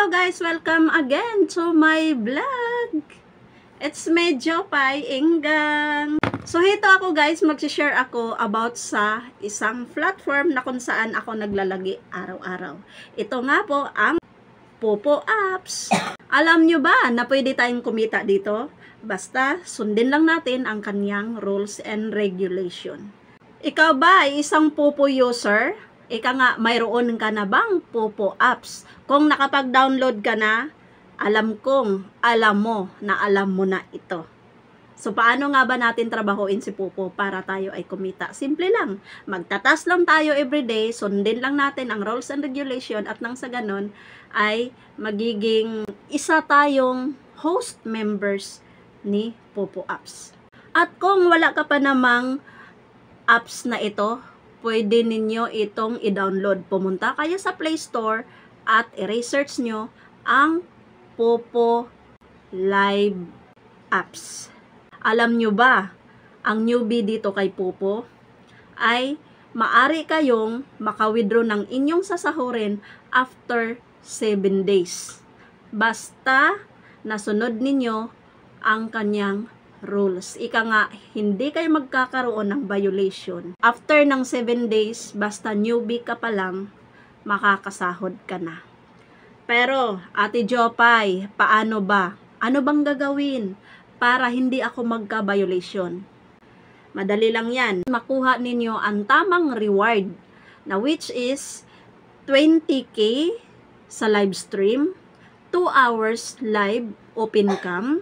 Hello guys! Welcome again to my vlog! It's me, Jopay Inggang. So, hito ako guys, mag-share ako about sa isang platform na kung saan ako naglalagi araw-araw. Ito nga po ang Popo Apps. Alam nyo ba na pwede tayong kumita dito? Basta sundin lang natin ang kanyang rules and regulation. Ikaw ba ay isang Popo user? Ika nga, mayroon ka na bang Popo Apps? Kung nakapag-download ka na, alam mo na ito. So, paano nga ba natin trabahoin si Popo para tayo ay kumita? Simple lang. Magtatas lang tayo everyday, sundin lang natin ang rules and regulation at nang sa ganon ay magiging isa tayong host members ni Popo Apps. At kung wala ka pa namang apps na ito, pwede ninyo itong i-download. Pumunta kayo sa Play Store at i-research nyo ang Popo Live Apps. Alam nyo ba, ang newbie dito kay Popo ay maari kayong maka-withdraw ng inyong sasahurin after 7 days. Basta nasunod ninyo ang kanyang rules. Ika nga, hindi kayo magkakaroon ng violation. After ng 7 days, basta newbie ka pa lang, makakasahod ka na. Pero, Ate Jopay, paano ba? Ano bang gagawin para hindi ako magka-violation? Madali lang yan. Makuha ninyo ang tamang reward na which is 20k sa live stream, 2 hours live open cam,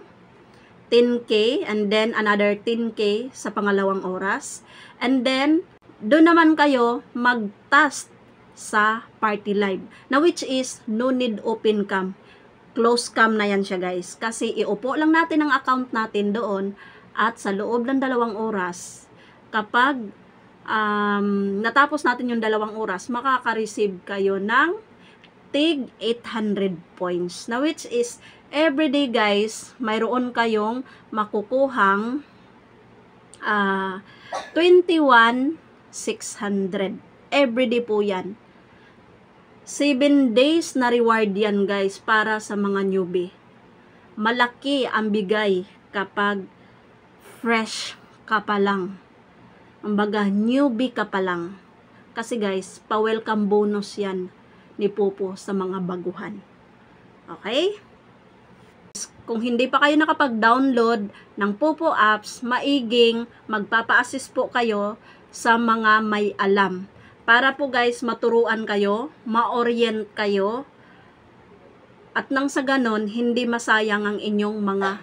10k and then another 10k sa pangalawang oras, and then doon naman kayo mag-task sa party live na which is no need open cam, close cam na yan siya guys, kasi iupo lang natin ang account natin doon at sa loob ng 2 oras kapag natapos natin yung 2 oras, makaka-receive kayo ng tig 800 points na which is everyday guys, mayroon kayong makukuhang 21,600 everyday po yan. 7 days na reward yan guys para sa mga newbie. Malaki ang bigay kapag fresh ka pa lang. Kumbaga newbie ka pa lang. Kasi guys, pa-welcome bonus yan ni Popo sa mga baguhan. Okay? Kung hindi pa kayo nakapag-download ng Popo Apps, maiging magpapa-assist po kayo sa mga may alam. Para po guys, maturuan kayo, ma-orient kayo, at nang sa ganon, hindi masayang ang inyong mga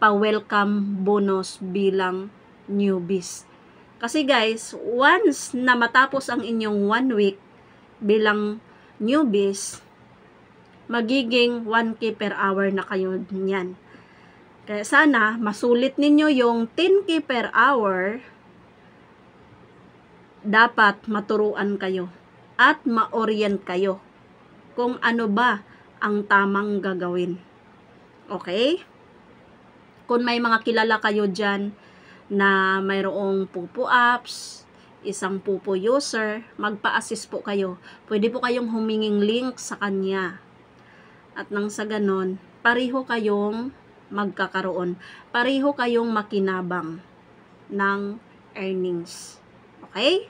pa-welcome bonus bilang newbies. Kasi guys, once na matapos ang inyong 1 week bilang newbies, magiging 1k per hour na kayo niyan. Kaya sana masulit ninyo yung 10k per hour. Dapat maturuan kayo at ma-orient kayo kung ano ba ang tamang gagawin. Okay? Kung may mga kilala kayo dyan na mayroong Popo Apps, isang Popo user, magpa-assist po kayo. Pwede po kayong huminging link sa kanya. At nang sa ganon, pareho kayong magkakaroon. Pareho kayong makinabang ng earnings. Okay?